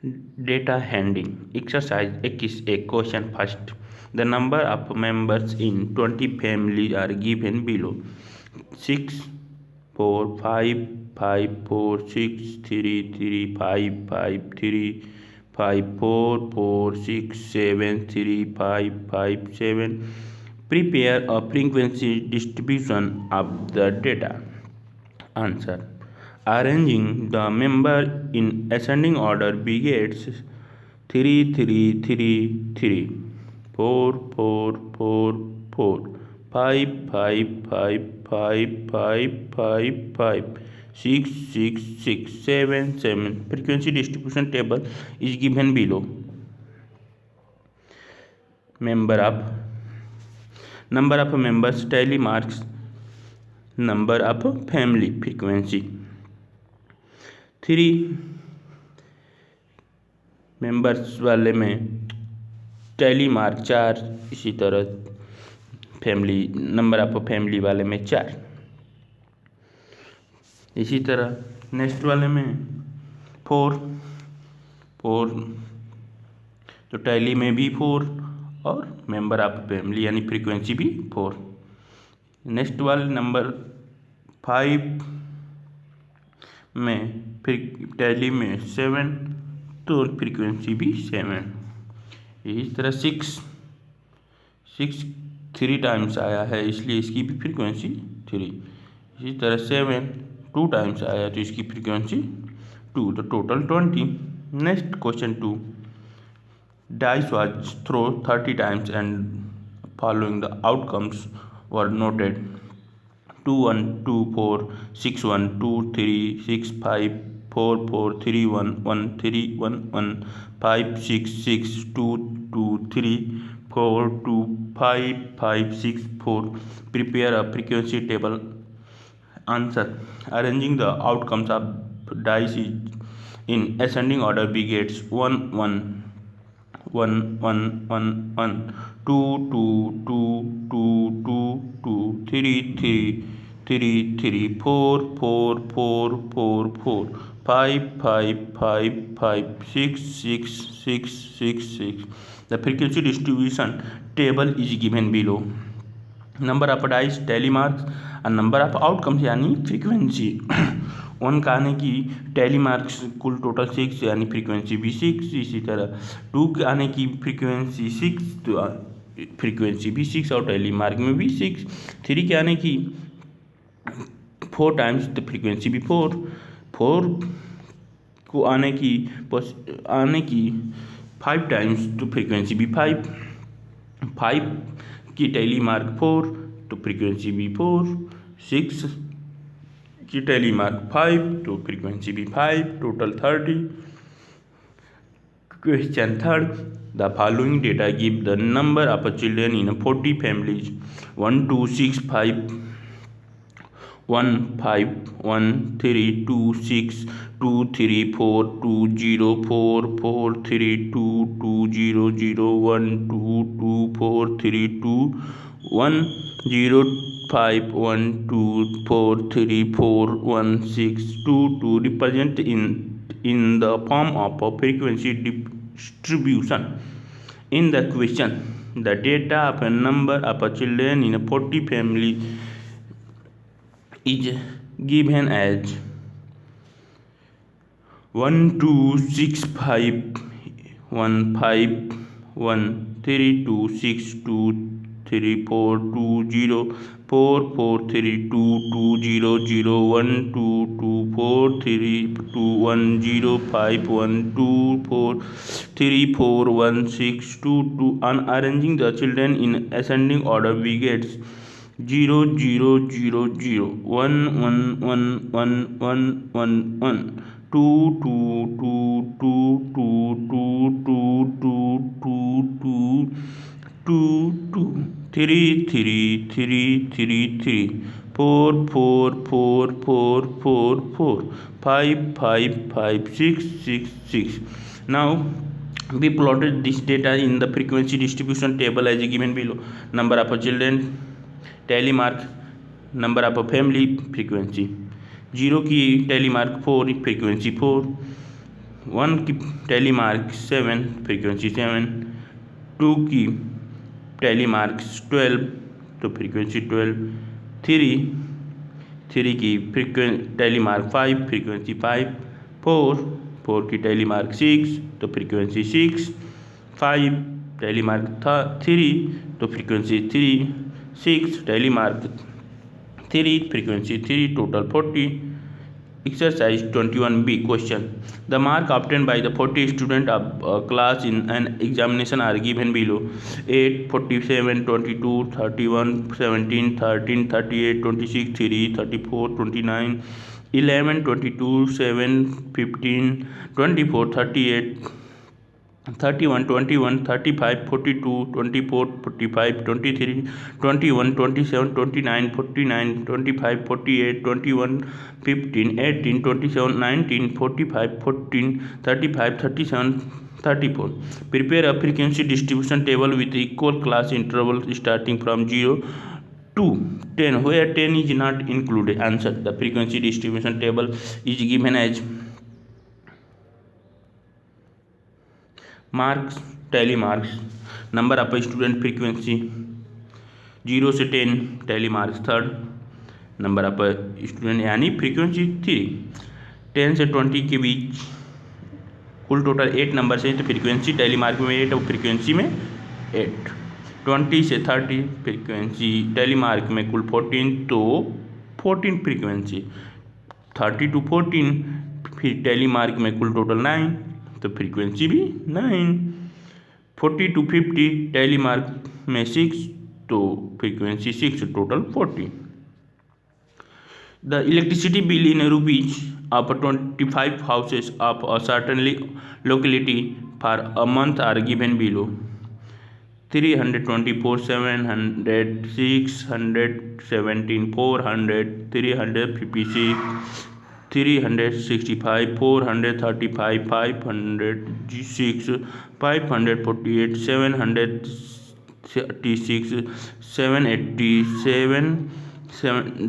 Data handling exercise 21 a question first. The number of members in 20 families are given below. 6 4 5 5 4 6 3 3 5 5 3 5 4 4 6 7 3 5 5 7. Prepare a frequency distribution of the data. Answer: arranging the member in ascending order begets 3 3 3 3 4 4 4 4 5 5 5 5 5 5 5 6 6 6 7 7. Frequency distribution table is given below. Number of members, tally marks, number of family, frequency. 3 members वाले में tally mark 4, इसी तरह family number of family वाले में 4, इसी तरह next वाले में 4 तो टैली में भी 4 और मेंबर ऑफ फैमिली यानी फ्रीक्वेंसी भी 4. नेक्स्ट वाले नंबर 5 में फिर टैली में 7 तो फ्रीक्वेंसी भी 7. इस तरह 6 3 टाइम्स आया है इसलिए इसकी भी फ्रीक्वेंसी 3. इसी तरह 7 2 टाइम्स आया तो इसकी फ्रीक्वेंसी 2, तो total 20. Next question 2. Dice was throw 30 times and following the outcomes were noted. 2 1 2 4 6 1 2 3 6 5 4 4 3 1 1 3 1 1 5 6 6 2 2 3 4 2 5 5 6 4. Prepare a frequency table. Answer: arranging the outcomes of dice in ascending order begets 1 1 1 1 1 1 2 2 2 2 2 2 3 3 3 3 4 4 4 4 4 5 5 5 5 6 6 6 6 6. The frequency distribution table is given below. Number of dice, tally marks और number of outcomes यानी frequency. 1 का आने की tally marks कुल total 6 यानी frequency भी 6. इसी तरह 2 के आने की फ्रीक्वेंसी 6 तो फ्रीक्वेंसी भी 6 और टैली मार्क में भी 6. 3 के आने की 4 टाइम्स तो फ्रीक्वेंसी भी 4. 4 को आने की 5 टाइम्स तो फ्रीक्वेंसी भी 5. 5 की टैली मार्क 4 तो फ्रीक्वेंसी भी 4. 6 की टैली मार्क 5 तो फ्रीक्वेंसी भी 5. Total 30. Question 3. The following data give the number of children in 40 families. 1 2 6 5 1 5 1 3 2 6 2 3 4 2 0 4 4 3 2 2 0 0 1 2 2 4 3 2 1 0 5 1 2 4 3 4 1 6 2 2. Represent in the form of a frequency distribution. In the question, the data of a number of children in a 40 family is given as 1 2 6 5 1 5 1 3 2 6 2 3 4 2 0 4 4 3 2 2 0 0 1 2 2 4 3 2 1 0 5 1 2 4 3 4 1 6 2 2. On arranging the children in ascending order begets 0 0 0 0 1 1 1 1 1 1 1 2 2 2 2 2 2 2 2 2 2 2 3 3 3 3 3 4 4 4 4 4 4 5 5 5 6 6 6. Now we plotted this data in the frequency distribution table as given below. Number of children, tally mark, number of family, frequency. 0 की tally mark 4, frequency 4. 1 की tally mark 7 frequency 7, 2 की tally mark 12 तो frequency 12, 3 की tally mark 5 frequency 5, 4 की tally mark 6 तो frequency 6, 5 tally mark 3 तो frequency 3, 6 tally mark 3 frequency 3, total 40. Exercise 21B question. The mark obtained by the 40 student of class in an examination are given below. 8, 47, 22, 31, 17, 13, 38, 26, 3, 34, 29, 11, 22, 7, 15, 24, 38, 31, 21, 35, 42, 24, 45, 23, 21, 27, 29, 49, 25, 48, 21, 15, 18, 27, 19, 45, 14, 35, 37, 34. Prepare a frequency distribution table with equal class interval starting from 0 to 10, where 10 is not included. Answer. The frequency distribution table is given as marks, tally marks, number of student frequency 0 से 10 tally marks third, number of student यानी frequency 3, 10 से 20 के बीच कुल total 8 number से, तो frequency tally mark में 8 और frequency में 8, 20 से 30 फ्रीक्वेंसी टैली मार्क में कुल 14 तो 14 फ्रीक्वेंसी, 30 to 14 फिर टैली मार्क में कुल टोटल 9 तो फ्रीक्वेंसी भी 9, 40 to 50 टैली मार्क में 6 तो frequency 6, total 40. The electricity bill in rupees of 25 houses of a certain locality for a month are given below. 324, 700, 617, 400, 356, 365, 435, 506, 548, 736, 787,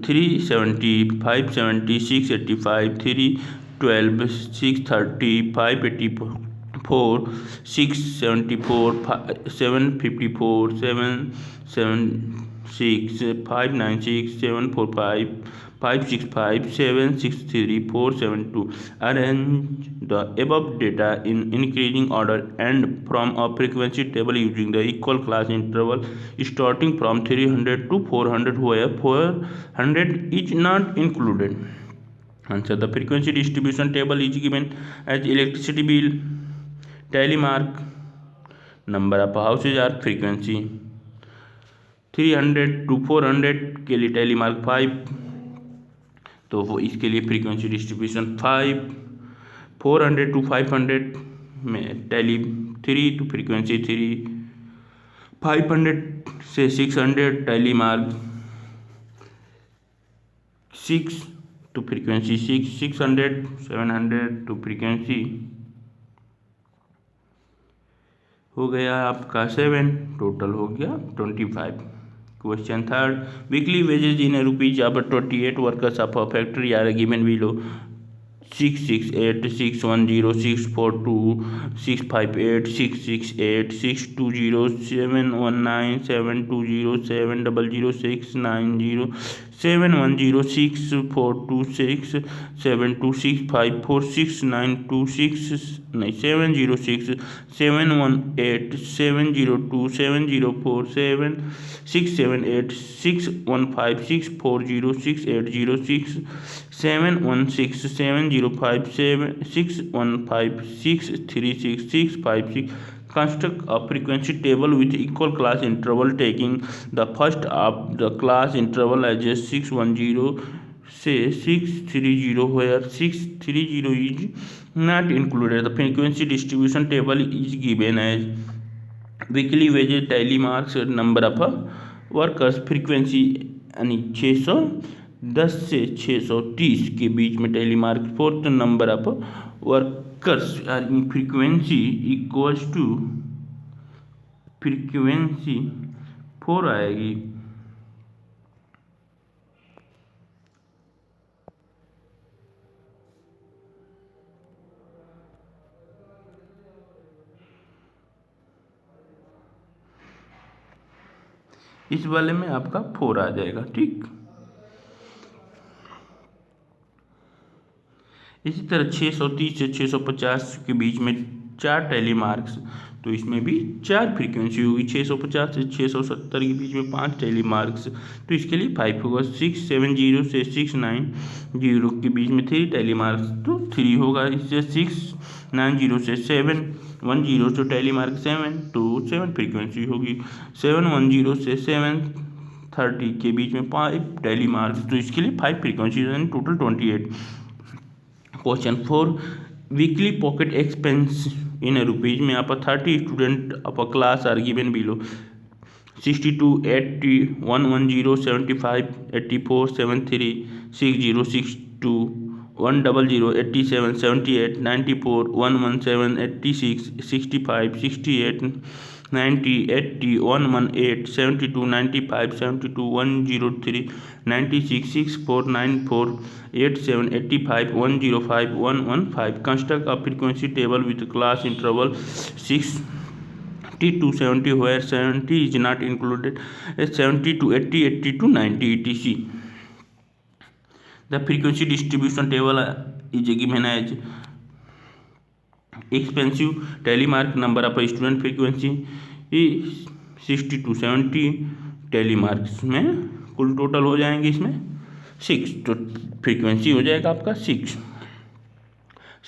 370, 570, 685, 312, 630, 584, 674, 754, 776, 596, 745, 565, 763, 472. Arrange the above data in increasing order and from a frequency table using the equal class interval starting from 300 to 400, where 400 is not included. Answer. The frequency distribution table is given as electricity bill, tally mark, number of houses are frequency, 300 to 400 के लिए tally mark 5, तो वो इसके लिए frequency distribution 5, 400 to 500 में tally 3 तो frequency 3, 500 से 600 tally mark 6 तो फ्रीक्वेंसी 6, 600, 700 तो फ्रीक्वेंसी हो गया आपका 7, टोटल हो गया 25. Question third. Weekly wages in rupees of 28 workers of a factory are given below. 668, 610, 642, 658, 668, 620, 719, 720, 700, 690, 710, 646, 726, 546, 926, 706, 718, 702, 704, 678, 615, 640, 680, 716, 705, 615, 636, 656. Construct a frequency table with equal class interval taking the first of the class interval as 610 से 630, where 630 is not included. The frequency distribution table is given as weekly wages, tally marks, number of workers frequency यानी 610 से 630 के बीच में tally mark 4, तो number of workers यानी frequency equals to frequency 4 आएगी. इस वाले में आपका 4 आ जाएगा। ठीक, इसी तरह 630 से 650 के बीच में 4 टैली मार्क्स, तो इसमें भी 4 फ्रीक्वेंसी होगी। 650 से 670 के बीच में 5 टैली मार्क्स, तो इसके लिए 5 होगा। 670 से 690 के बीच में 3 टैली मार्क्स, तो 3 होगा। इससे 690 से 710 तो टैली मार्क 7, तो 7 फ्रीक्वेंसी होगी। 710 से 730 के बीच में 5 टैली मार्क्स, तो इसके लिए 5 frequency, total 28। Question 4, weekly pocket expense in rupees में of 30 student of a class are given below. 62, 80, 110, 75, 84, 73, 60, 62, 100, 87, 78, 94, 117, 86, 65, 68, 90, 80, 118, 72, 95, 72, 103, 96, 64, 94, 87, 85, 105, 115. Construct a frequency table with class interval 60 to 70 where 70 is not included, 70 to 80, 80 to 90, etc. The frequency distribution table is given as expensive telemark number of student frequency 60 to 70 telemarks में कुल total हो जाएंगे इसमें 6, तो frequency हो जाएगा आपका 6।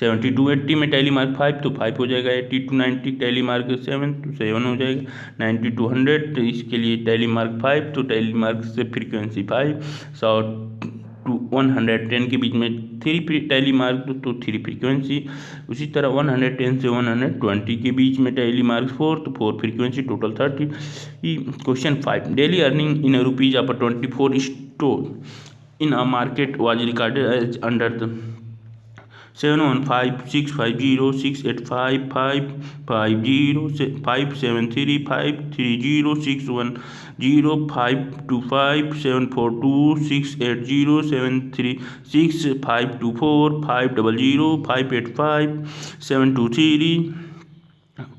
70 to 80 में टेलीमार्क 5, तो 5 हो जाएगा। 80 to 90 टेलीमार्क 7, तो 7 हो जाएगा। 90 to 100, तो इसके लिए टेलीमार्क 5, तो टेलीमार्क से फ्रीक्वेंसी 5। 100 to 110 के बीच में 3 टेलीमार्क, तो 3 फ्रीक्वेंसी। उसी तरह 110 से 120 के बीच में टेलीमार्क 4, तो 4 frequency, total 30। Question 5, daily earning in rupees of 24 store in a market was recorded as under the 715, 650, 685, 550, 573, 530, 610, 525, 742, 680, 736, 524, 500, 585, 723,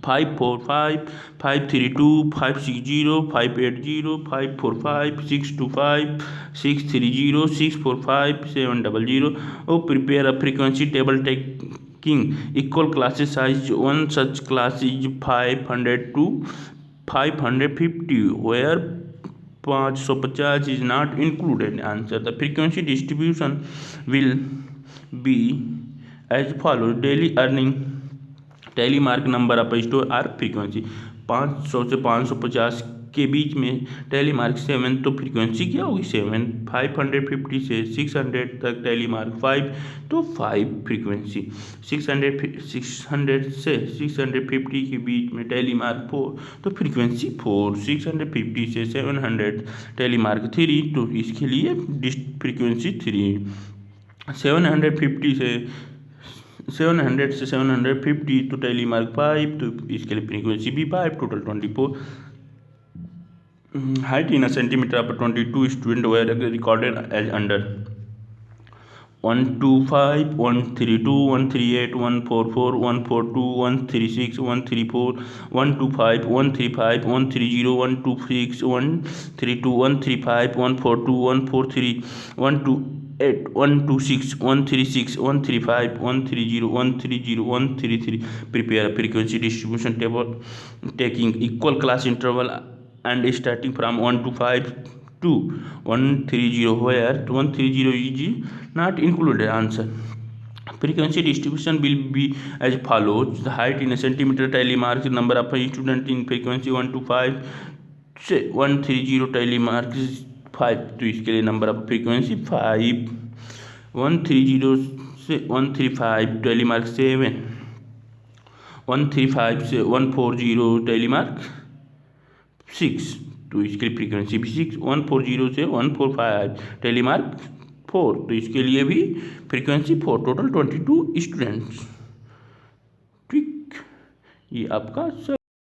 545, 532, 560, 580, 545, 625, 630, 645, 700. Oh, prepare a frequency table taking equal classes size. One such class is 500 to 550 where 550 is not included. Answer. The frequency distribution will be as follows. Daily earning telemark number of store are frequency 500 से 550 के बीच में टेलीमार्क 7, तो frequency क्या होगी 7। 550 से 600 तक टेलीमार्क 5, तो 5 frequency. 600 से 650 के बीच में टेलीमार्क 4, तो फ्रीक्वेंसी 4। 650 से 700 टेलीमार्क 3, तो इसके लिए फ्रीक्वेंसी 3। 700 से 750, तो टेलीमार्क 5, तो इसके लिए फ्रीक्वेंसी भी 5, total 24। Height in centimeter of 22 student were recorded as under 125, 132, 138, 144, 142, 136, 134, 125, 135, 130, 126, 132, 135, 142, 143, 128, 126, 136, 135, 130, 130, 133. Prepare a frequency distribution table taking equal class interval and starting from 1 to 5 to 130, where 130 is not included. Answer. Frequency distribution will be as follows. The height in a centimeter telemarks number of student in frequency 1 to 5 से 130 telemarks 5, तो इसके लिए number of frequency 5। 130 से 135 टेलीमार्क 7, 135 से 140 टेलीमार्क 6, तो इसके लिए frequency भी 6। 140 से 145 टेलीमार्क 4, तो इसके लिए भी फ्रीक्वेंसी 4, टोटल 22 स्टूडेंट्स। ठीक, ये आपका